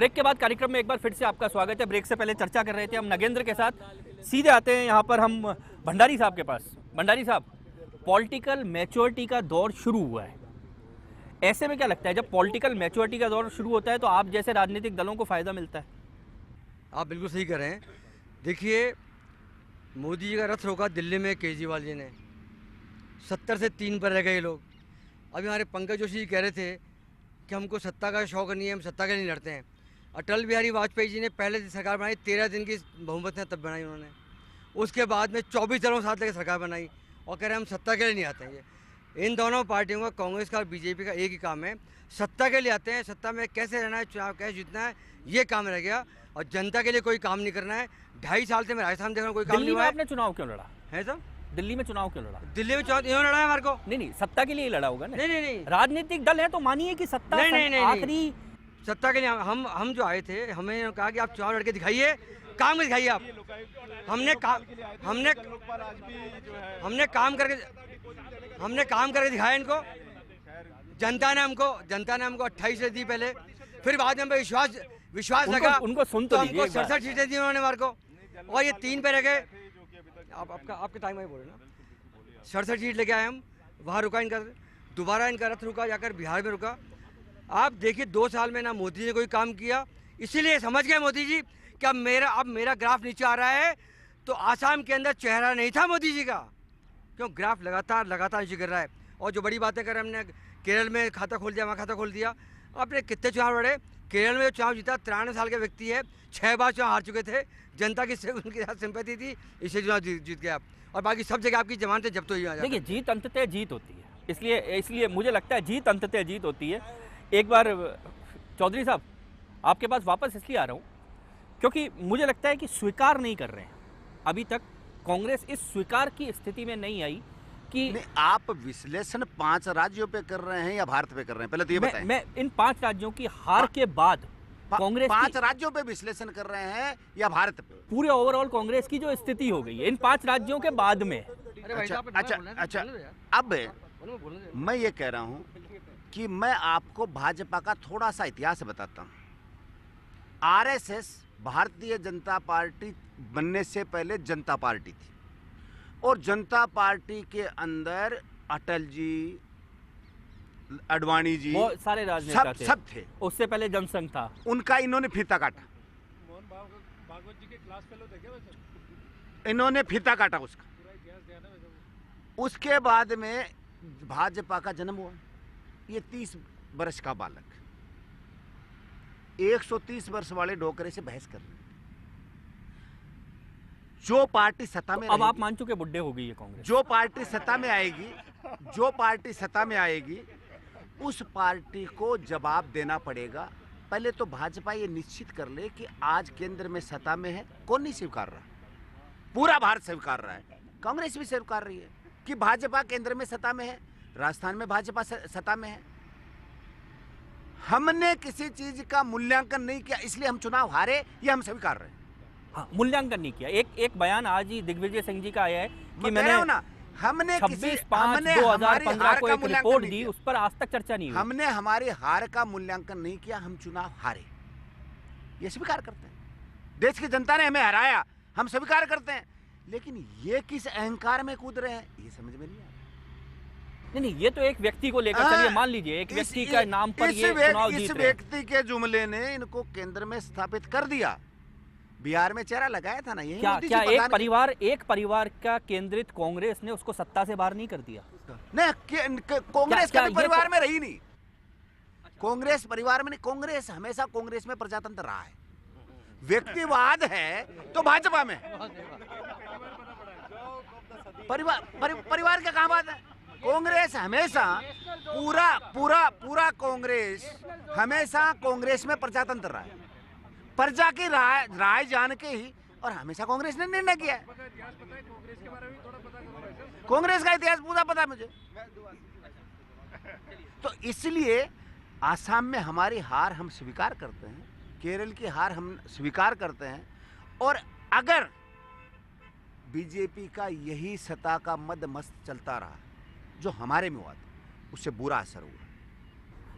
Break के बाद कार्यक्रम में एक बार फिर से आपका स्वागत है। ब्रेक से पहले चर्चा कर रहे थे हम नगेंद्र के साथ। सीधे आते हैं यहाँ पर हम भंडारी साहब के पास। भंडारी साहब, पॉलिटिकल मैच्योरिटी का दौर शुरू हुआ है। ऐसे में क्या लगता है, जब पॉलिटिकल मैच्योरिटी का दौर शुरू होता है तो आप जैसे राजनीतिक दलों को फायदा मिलता है? आप बिल्कुल सही कह रहे हैं। देखिए, मोदी जी का रथ रोका दिल्ली में केजरीवाल जी ने, 70 से 3 पर रह गए ये लोग। अभी हमारे पंकज जोशी जी कह रहे थे कि हमको सत्ता का शौक नहीं है, हम सत्ता के लिए लड़ते हैं। अटल बिहारी वाजपेयी जी ने पहले सरकार बनाई, 13 दिन की बहुमत ने तब बनाई उन्होंने। उसके बाद में 24 दलों साथ लेकर सरकार बनाई और कह रहे हैं हम सत्ता के लिए नहीं आते हैं। ये इन दोनों पार्टियों का, कांग्रेस का और बीजेपी का एक ही काम है, सत्ता के लिए आते हैं। सत्ता में कैसे रहना है, चुनाव कैसे जीतना है, ये काम रह गया और जनता के लिए कोई काम नहीं करना है। 2.5 साल से मैं राजस्थान देख रहा हूँ, कोई काम नहीं हुआ है। आपने चुनाव क्यों लड़ा है सर? दिल्ली में चुनाव क्यों लड़ा? दिल्ली में चुनाव इन्होंने लड़ा है हमारे को। नहीं, सत्ता के लिए ही लड़ा होगा ना। नहीं, राजनीतिक दल है तो मानिए कि सत्ता आखिरी सत्ता के लिए हम जो आए थे, हमें कहा कि आप चुनाव लड़के दिखाइए, काम में दिखाइए आप। हमने काम करके दिखाया इनको। जनता ने हमको 28 दी पहले, फिर बाद में विश्वास लगा उनको सुन तो हमको 67 सीटें दी उन्होंने हमारे को, और ये 3 पे रह गए। आपके टाइम में बोले ना, 67 सीट लेके आए हम। वहाँ रुका इनका, दोबारा इनका रथ रुका, जाकर बिहार में रुका। आप देखिए 2 साल में ना मोदी जी ने कोई काम किया। इसीलिए समझ गए मोदी जी कि अब मेरा ग्राफ नीचे आ रहा है। तो आसाम के अंदर चेहरा नहीं था मोदी जी का, क्यों ग्राफ लगातार नीचे गिर रहा है। और जो बड़ी बातें करें, हमने केरल में खाता खोल दिया, वहाँ खाता खोल दिया। आपने कितने चुनाव लड़े? केरल में चुनाव जीता 93 साल के व्यक्ति है, 6 बार चुनाव हार चुके थे। जनता की उनके साथ सिंपैथी थी, इससे चुनाव जीत गया। और बाकी सब जगह आपकी जमानतें जब्त हुई। देखिए, जीत अंततः जीत होती है, इसलिए मुझे लगता है जीत अंततः जीत होती है। एक बार चौधरी साहब आपके पास वापस इसलिए आ रहा हूँ क्योंकि मुझे लगता है कि स्वीकार नहीं कर रहे हैं अभी तक। कांग्रेस इस स्वीकार की स्थिति में नहीं आई कि नहीं, आप विश्लेषण 5 राज्यों पे कर रहे हैं या भारत पे कर रहे हैं, पहले तो ये बताएं। मैं इन 5 राज्यों की हार के बाद कांग्रेस 5 राज्यों पे विश्लेषण कर रहे हैं या भारत पे? पूरे ओवरऑल कांग्रेस की जो स्थिति हो गई है इन 5 राज्यों के बाद में। अच्छा, अब मैं ये कह रहा हूं कि मैं आपको भाजपा का थोड़ा सा इतिहास बताता हूं। आरएसएस भारतीय जनता पार्टी बनने से पहले जनता पार्टी थी, और जनता पार्टी के अंदर अटल जी, अडवाणी जी, वो सारे राजनेता सब थे। उससे पहले जनसंघ था, उनका इन्होंने फीता काटा। इन्होंने फीता काटा उसका। उसके बाद में भाजपा का जन्म हुआ। ये 30 वर्ष का बालक 130 वर्ष वाले डोकरे से बहस कर रहे हैं। जो पार्टी सत्ता में, अब आप मान चुके बुड्ढे हो गई है कांग्रेस। जो पार्टी सत्ता में आएगी उस पार्टी को जवाब देना पड़ेगा। पहले तो भाजपा ये निश्चित कर ले कि आज केंद्र में सत्ता में है। कौन नहीं स्वीकार रहा? पूरा भारत स्वीकार रहा है, कांग्रेस भी स्वीकार रही है कि भाजपा केंद्र में सत्ता में है, राजस्थान में भाजपा सत्ता में है। हमने किसी चीज का मूल्यांकन नहीं किया, इसलिए हम चुनाव हारे, ये हम स्वीकार रहे हैं। हाँ, मूल्यांकन नहीं किया। एक बयान आज ही दिग्विजय सिंह जी का आया है कि मैंने 26/5/2015 को एक रिपोर्ट दी, उस पर आज तक चर्चा नहीं हुई। हमने हमारी हार का मूल्यांकन नहीं किया, हम चुनाव हारे, ये स्वीकार करते हैं। देश की जनता ने हमें हराया, हम स्वीकार करते हैं। लेकिन ये किस अहंकार में कूद रहे हैं, ये समझ में नहीं आ रहा। नहीं, ये तो एक व्यक्ति को लेकर, चलिए मान लीजिए एक व्यक्ति का नाम पर ये चुनाव जीत रहे हैं। इस व्यक्ति के जुमले ने इनको केंद्र में स्थापित कर दिया। बिहार में चेहरा लगाया था ना, ये क्या एक परिवार का केंद्रित कांग्रेस ने उसको सत्ता से बाहर नहीं कर दिया? नहीं, कांग्रेस का परिवार में रही नहीं। कांग्रेस परिवार में नहीं, कांग्रेस हमेशा कांग्रेस में प्रजातंत्र रहा है। व्यक्तिवाद है तो भाजपा में। परिवार का कहां बात है? कांग्रेस हमेशा पूरा कांग्रेस हमेशा कांग्रेस में प्रजातंत्र रहा है। प्रजा की राय जान के ही, और हमेशा कांग्रेस ने निर्णय किया है। कांग्रेस का इतिहास पूरा पता है मुझे। तो इसलिए आसाम में हमारी हार हम स्वीकार करते हैं, केरल की हार हम स्वीकार करते हैं, और अगर बीजेपी का यही सत्ता का मद मस्त चलता रहा जो हमारे में हुआ था, उससे बुरा असर हुआ।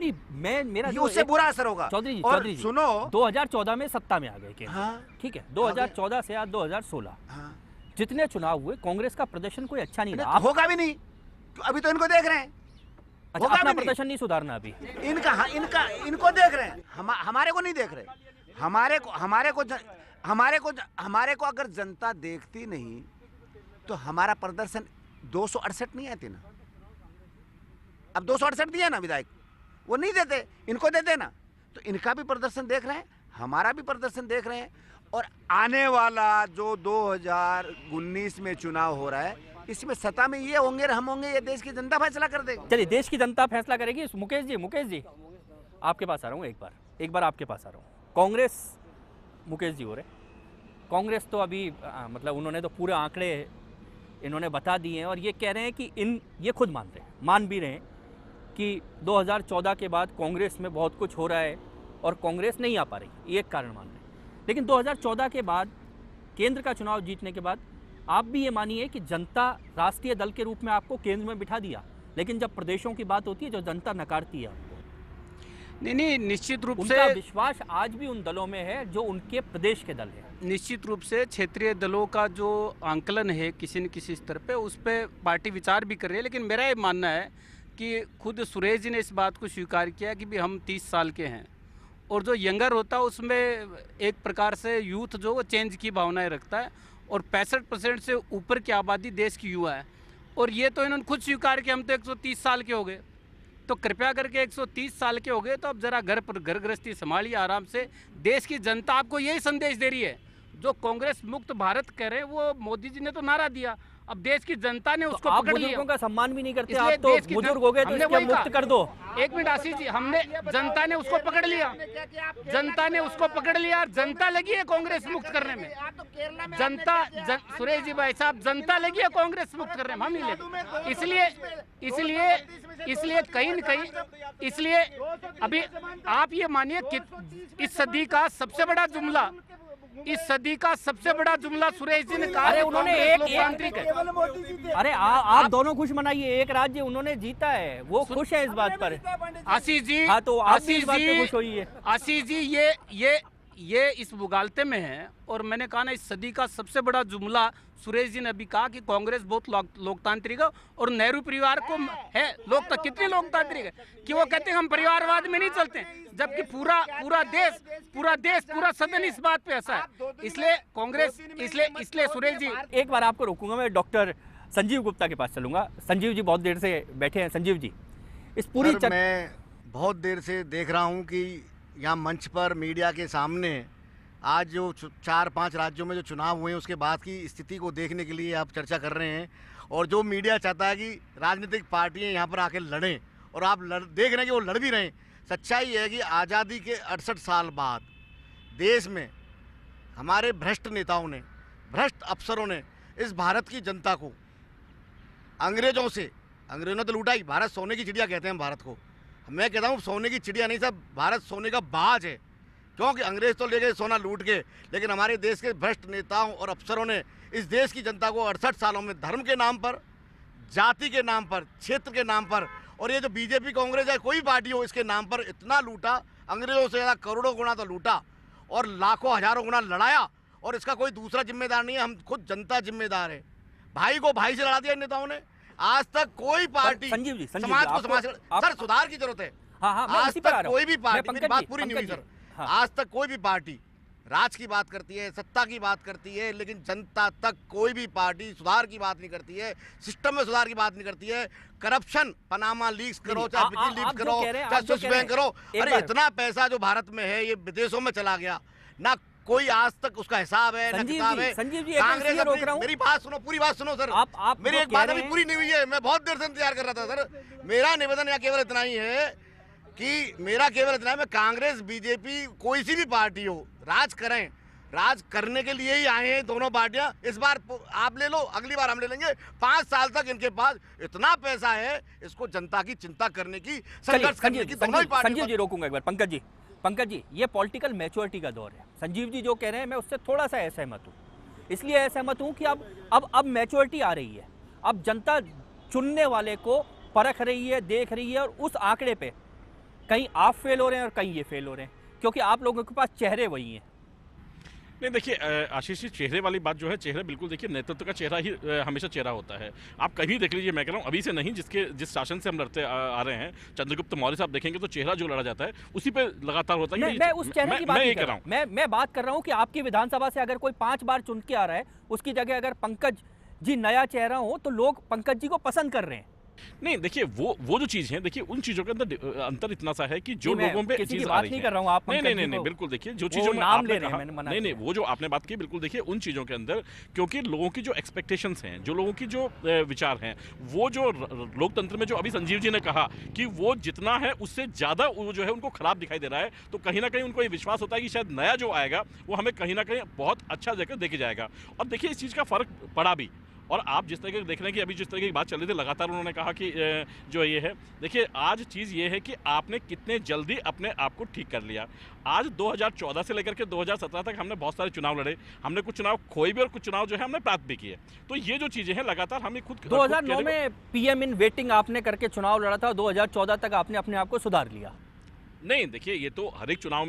नहीं, मैं मेरा ये जो उससे एक- बुरा असर होगा। चौधरी और जी सुनो, 2014 में सत्ता में आ गए केंद्र। हाँ, ठीक है, 2014 से आज 2016 हाँ, जितने चुनाव हुए कांग्रेस का प्रदर्शन कोई अच्छा नहीं रहा। होगा भी नहीं, अभी तो इनको देख रहे हैं। अच्छा, होगा अपना भी नहीं। प्रदर्शन नहीं सुधारना अभी। इनको देख रहे हैं, हमारे को नहीं देख रहे। हमारे को अगर जनता देखती नहीं तो हमारा प्रदर्शन 268 नहीं आते ना। अब 268 दिया ना विधायक, वो नहीं देते, इनको देते ना। तो इनका भी प्रदर्शन देख रहे हैं, हमारा भी प्रदर्शन देख रहे हैं। और आने वाला जो 2019 में चुनाव हो रहा है, इसमें सत्ता में ये होंगे हम होंगे, ये देश की जनता फैसला कर देगी। चलिए, देश की जनता फैसला करेगी। मुकेश जी आपके पास आ रहा हूँ एक बार आपके पास आ रहा हूँ। कांग्रेस, मुकेश जी हो रहे, कांग्रेस तो अभी मतलब उन्होंने तो पूरे आंकड़े इन्होंने बता दिए हैं और ये कह रहे हैं कि ये खुद मान भी रहे हैं कि 2014 के बाद कांग्रेस में बहुत कुछ हो रहा है और कांग्रेस नहीं आ पा रही, ये एक कारण मान रहे हैं। लेकिन 2014 के बाद केंद्र का चुनाव जीतने के बाद आप भी ये मानिए कि जनता राष्ट्रीय दल के रूप में आपको केंद्र में बिठा दिया, लेकिन जब प्रदेशों की बात होती है जो जनता नकारती है आपको। नहीं, निश्चित रूप उनका से विश्वास आज भी उन दलों में है जो उनके प्रदेश के दल हैं। निश्चित रूप से क्षेत्रीय दलों का जो आंकलन है किसी न किसी स्तर पे, उस पर पार्टी विचार भी कर रही है। लेकिन मेरा ये मानना है कि खुद सुरेश जी ने इस बात को स्वीकार किया कि भी हम 30 साल के हैं और जो यंगर होता है उसमें एक प्रकार से यूथ जो वो चेंज की भावनाएं रखता है और 65% से ऊपर की आबादी देश की युवा है। और ये तो इन्होंने खुद स्वीकार किया हम तो 130 साल के हो गए। तो कृपया करके 130 साल के हो गए तो अब जरा घर गृहस्थी संभालिए आराम से। देश की जनता आपको यही संदेश दे रही है। जो कांग्रेस मुक्त भारत कह रहे हैं वो मोदी जी ने तो नारा दिया, अब देश की जनता ने उसको आप पकड़ लिया। बुजुर्गों का सम्मान भी नहीं करते, इसलिए आप तो देश की बुजुर्ग हो गए तो हमने इसके वही मुक्त कहा। कर दो। एक मिनट आशीष जी, हमने जनता ने उसको पकड़ लिया, जनता ने उसको पकड़ लिया और जनता लगी है कांग्रेस मुक्त करने में। सुरेश जी भाई साहब, जनता लगी है कांग्रेस मुक्त करने में, हम नहीं लगे। इसलिए कहीं न कहीं, इसलिए अभी आप ये मानिए कि इस सदी का सबसे बड़ा जुमला, सुरेश जी ने कहा। अरे उन्होंने लोकतांत्रिक है। अरे आप दोनों खुश मनाइए, एक राज्य उन्होंने जीता है, वो खुश है इस बात पर। आशीष जी, हाँ, तो आप भी इस बात पे खुश होइए। आशीष जी, ये इस मुगालते में है। और मैंने कहा ना, इस सदी का सबसे बड़ा जुमला सुरेश जी ने अभी कहा कि कांग्रेस बहुत लोकतांत्रिक है और नेहरू परिवार को है कितनी लोकतांत्रिक है कि वो कहते हैं हम परिवारवाद में नहीं चलते, जबकि पूरा सदन इस बात पे हंसा है। इसलिए कांग्रेस, इसलिए सुरेश जी, एक बार आपको रोकूंगा, मैं डॉक्टर संजीव गुप्ता के पास चलूंगा। संजीव जी बहुत देर से बैठे हैं। संजीव जी, इस पूरी मैं बहुत देर से देख रहा हूं कि यहाँ मंच पर मीडिया के सामने आज जो 4-5 राज्यों में जो चुनाव हुए हैं उसके बाद की स्थिति को देखने के लिए आप चर्चा कर रहे हैं। और जो मीडिया चाहता है कि राजनीतिक पार्टियां यहाँ पर आके लड़ें, और आप देख रहे हैं कि वो लड़ भी रहे हैं। सच्चाई है कि आज़ादी के 68 साल बाद देश में हमारे भ्रष्ट नेताओं ने, भ्रष्ट अफसरों ने इस भारत की जनता को अंग्रेज़ों ने तो लूटा ही। भारत सोने की चिड़िया कहते हैं भारत को। मैं कहता हूँ सोने की चिड़िया नहीं साहब, भारत सोने का बाज है। क्योंकि अंग्रेज तो ले गए सोना लूट के, लेकिन हमारे देश के भ्रष्ट नेताओं और अफसरों ने इस देश की जनता को 68 सालों में धर्म के नाम पर, जाति के नाम पर, क्षेत्र के नाम पर, और ये जो बीजेपी कांग्रेस है कोई पार्टी हो, इसके नाम पर इतना लूटा, अंग्रेजों से ज़्यादा करोड़ों गुना तो लूटा और लाखों हजारों गुना लड़ाया। और इसका कोई दूसरा जिम्मेदार नहीं है, हम खुद जनता जिम्मेदार है। भाई को भाई से लड़ा दिया नेताओं ने। आज तक कोई पार्टी समाज को समाज सर सुधार की जरूरत है। आज तक कोई भी पार्टी, मेरी बात पूरी नहीं हुई सर, आज तक कोई भी पार्टी राज की बात करती है, सत्ता की बात करती है, लेकिन जनता तक कोई भी पार्टी सुधार की बात नहीं करती है, सिस्टम में सुधार की बात नहीं करती है। करप्शन, पनामा लीक्स करो, चाहे विकी लीक्स करो, चाहे स्विस बैंक करो, अरे इतना पैसा जो भारत में है ये विदेशों में चला गया, ना कोई आज तक उसका हिसाब है, ना किताब है। संजीव जी, कांग्रेस मेरी बात सुनो, पूरी बात सुनो सर। मेरी एक बात अभी पूरी नहीं हुई है, मैं बहुत देर से इंतजार कर रहा था सर। मेरा निवेदन यहाँ केवल इतना ही है कि मैं कांग्रेस बीजेपी कोई सी भी पार्टी हो, राज करें, राज करने के लिए ही आए हैं दोनों पार्टियां। इस बार आप ले लो, अगली बार हम ले लेंगे। 5 साल तक इनके पास इतना पैसा है, इसको जनता की चिंता करने की, संघर्ष करने की दोनों ही पार्टी। संजीव जी रोकूंगा एक बार। पंकज जी, ये पॉलिटिकल मैच्योरिटी का दौर है। संजीव जी जो कह रहे हैं मैं उससे थोड़ा सा असहमत हूँ। इसलिए असहमत हूँ कि अब मैच्योरिटी आ रही है, अब जनता चुनने वाले को परख रही है, देख रही है, और उस आंकड़े पे कहीं आप फेल हो रहे हैं और कहीं ये फेल हो रहे हैं, क्योंकि आप लोगों के पास चेहरे वही हैं। नहीं देखिए आशीष जी, चेहरे वाली बात जो है, चेहरे बिल्कुल देखिए, नेतृत्व का चेहरा ही हमेशा चेहरा होता है। आप कहीं देख लीजिए, मैं कह रहा हूँ अभी से नहीं, जिस शासन से हम लड़ते आ रहे हैं, चंद्रगुप्त मौर्य साहब देखेंगे तो चेहरा जो लड़ा जाता है उसी पे लगातार होता है। मैं उस चेहरे की बात नहीं कर रहा हूँ, मैं बात कर रहा हूँ कि आपकी विधानसभा से अगर कोई 5 बार चुन के आ रहा है, उसकी जगह अगर पंकज जी नया चेहरा हो तो लोग पंकज जी को पसंद कर रहे हैं। नहीं देखिए, वो जो चीज़ है, देखिए उन चीज़ों के अंदर अंतर इतना सा है कि जो लोगों पे किसी की चीज़ आ बात रही नहीं है। कर रहा हूँ, आप नहीं, बिल्कुल देखिए, जो चीज़ों में नाम आपने ले रहे हैं, कहा, मैंने मना नहीं, वो जो आपने बात की, बिल्कुल देखिए उन चीज़ों के अंदर, क्योंकि लोगों की जो एक्सपेक्टेशंस हैं, जो लोगों की जो विचार हैं, वो जो लोकतंत्र में जो अभी संजीव जी ने कहा कि वो जितना है उससे ज़्यादा वो जो है उनको खराब दिखाई दे रहा है, तो कहीं ना कहीं उनको ये विश्वास होता है कि शायद नया जो आएगा वो हमें कहीं ना कहीं बहुत अच्छा जगह देके जाएगा। और देखिए इस चीज़ का फ़र्क पड़ा भी। और आप जिस तरीके देख रहे हैं कि अभी जिस तरीके की बात चल रही थी, लगातार उन्होंने कहा कि जो ये है, देखिए आज चीज़ ये है कि आपने कितने जल्दी अपने आप को ठीक कर लिया। आज 2014 से लेकर के 2017 तक हमने बहुत सारे चुनाव लड़े, हमने कुछ चुनाव खोए भी और कुछ चुनाव जो है हमने प्राप्त भी किए। तो ये जो चीज़ें हैं लगातार हमें खुद 2009 में पीएम इन वेटिंग आपने करके चुनाव लड़ा था, 2014 तक आपने अपने आप को सुधार लिया। नहीं देखिए, ये तो हर एक चुनाव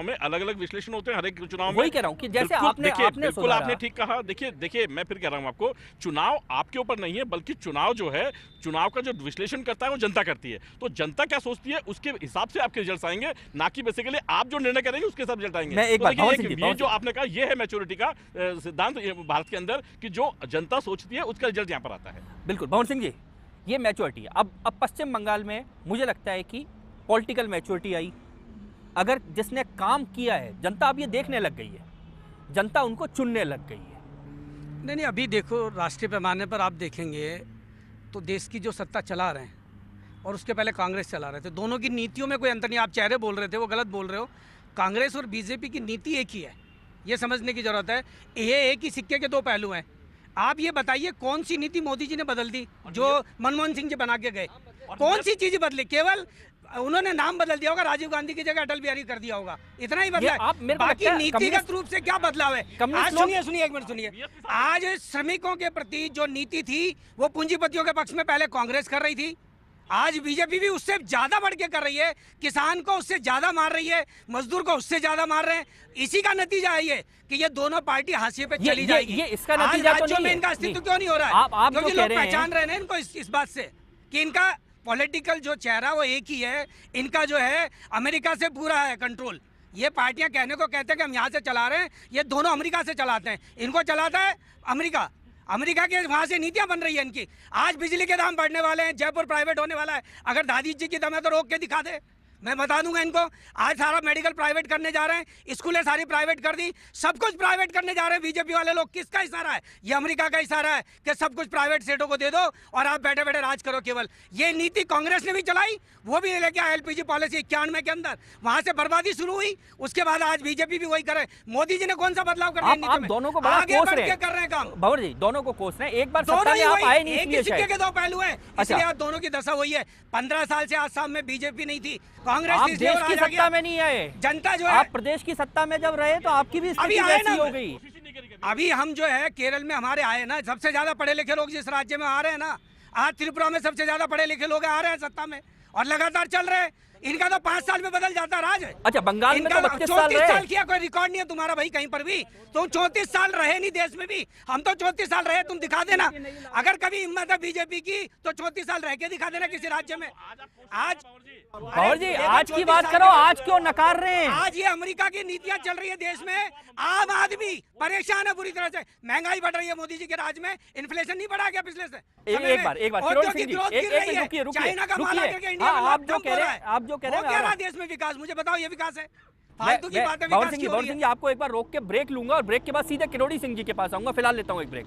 में अलग अलग विश्लेषण होते हैं। हर एक चुनाव में वही कह रहा हूँ कि जैसे आपने बिल्कुल आपने ठीक कहा। देखिए मैं फिर कह रहा हूँ आपको, चुनाव आपके ऊपर नहीं है, बल्कि चुनाव जो है, चुनाव का जो विश्लेषण करता है वो जनता करती है। तो जनता क्या सोचती है उसके हिसाब से आपके रिजल्ट आएंगे, ना कि बेसिकली आप जो निर्णय करेंगे उसके हिसाब रिजल्ट आएंगे। ये जो आपने कहा, ये है मैच्योरिटी का सिद्धांत भारत के अंदर, कि जो जनता सोचती है उसका रिजल्ट यहाँ पर आता है। बिल्कुल भवन सिंह जी, ये मैच्योरिटी है। अब पश्चिम बंगाल में मुझे लगता है कि पॉलिटिकल मैच्योरिटी आई। अगर जिसने काम किया है, जनता अब ये देखने लग गई है, जनता उनको चुनने लग गई है। नहीं, अभी देखो राष्ट्रीय पैमाने पर आप देखेंगे तो देश की जो सत्ता चला रहे हैं और उसके पहले कांग्रेस चला रहे थे, दोनों की नीतियों में कोई अंतर नहीं। आप चेहरे बोल रहे थे, वो गलत बोल रहे हो। कांग्रेस और बीजेपी की नीति एक ही है, ये समझने की ज़रूरत है। ये एक ही सिक्के के दो पहलू हैं। आप ये बताइए कौन सी नीति मोदी जी ने बदल दी जो मनमोहन सिंह जी बना के गए? कौन सी चीज़ बदली? केवल उन्होंने नाम बदल दिया होगा, राजीव गांधी की जगह अटल बिहारी कर दिया होगा, इतना ही बदला है। बाकी नीतिगत रूप से क्या बदलाव है? आज सुनिए एक मिनट सुनिए। आज श्रमिकों के प्रति जो नीति थी वो पूंजीपतियों के पक्ष में पहले कांग्रेस कर रही थी, आज बीजेपी भी उससे ज्यादा बढ़ के कर रही है। किसान को उससे ज्यादा मार रही है, मजदूर को उससे ज्यादा मार रहे हैं। इसी का नतीजा है ये कि ये दोनों पार्टी हाशिए पे चली जाएगी। ये इसका नतीजा तो नहीं है। में इनका अस्तित्व क्यों नहीं हो रहा है? क्योंकि लोग पहचान रहे हैं इनको इस बात से कि इनका पॉलिटिकल जो चेहरा वो एक ही है। इनका जो है अमेरिका से पूरा है कंट्रोल। ये पार्टियां कहने को कहते हैं कि हम यहाँ से चला रहे हैं, ये दोनों अमेरिका से चलाते हैं। इनको चलाता है अमेरिका, अमेरिका के वहाँ से नीतियां बन रही है इनकी। आज बिजली के दाम बढ़ने वाले हैं, जयपुर प्राइवेट होने वाला है। अगर दादी जी की दम है तो रोक के दिखा दे, मैं बता दूंगा इनको। आज सारा मेडिकल प्राइवेट करने जा रहे हैं, स्कूलें सारी प्राइवेट कर दी, सब कुछ प्राइवेट करने जा रहे हैं बीजेपी वाले लोग। किसका इशारा है? ये अमेरिका का इशारा है कि सब कुछ प्राइवेट सेठों को दे दो और आप बैठे बैठे राज करो केवल। ये नीति कांग्रेस ने भी चलाई, वो भी लेके आया एलपीजी पॉलिसी 91 के अंदर, वहां से बर्बादी शुरू हुई। उसके बाद आज बीजेपी भी वही करे। मोदी जी ने कौन सा बदलाव कर दिया? आप दोनों को बड़ा आगे कोस बढ़ रहे के कर रहे हैं काम। भंवर जी दोनों को कोस रहे हैं। एक बार दोनों सत्ता में आप आए नहीं, एक ही सिक्के के दो पहलू हैं, इसलिए आज दोनों की दशा वही है। 15 साल से आसाम में बीजेपी नहीं थी, कांग्रेस आप देश की सत्ता में नहीं आए। जनता जो है, आप प्रदेश की सत्ता में जब रहे तो आपकी भी स्थिति वैसी हो गई। अभी हम जो है केरल में हमारे आए ना, सबसे ज्यादा पढ़े लिखे लोग जिस राज्य में आ रहे हैं ना, आज त्रिपुरा में सबसे ज्यादा पढ़े लिखे लोग आ रहे हैं सत्ता में और लगातार चल रहे हैं। इनका तो 5 साल में बदल जाता राज है। अच्छा, बंगाल में तो 32 साल किया, कोई रिकॉर्ड नहीं है तुम्हारा भाई कहीं पर भी। तुम 34 साल रहे नहीं देश में भी, हम तो 34 साल रहे, तुम दिखा देना। अगर कभी हिम्मत है बीजेपी की तो 34 साल रह के दिखा देना किसी राज्य में। आज भंवर जी आज की बात करो, आज क्यों नकार रहे हैं? आज ये अमेरिका की नीतियां चल रही है देश में, आम आदमी परेशान है बुरी तरह से। महंगाई बढ़ रही है मोदी जी के राज में, इन्फ्लेशन नहीं बढ़ा गया पिछले से? एक बार देश में विकास, मुझे बताओ ये विकास है? फालतू की बात है। भंवर सिंह जी आपको एक बार रोक के ब्रेक लूंगा और ब्रेक के बाद सीधे किरोड़ी सिंह जी के पास आऊंगा। फिलहाल लेता हूं एक ब्रेक।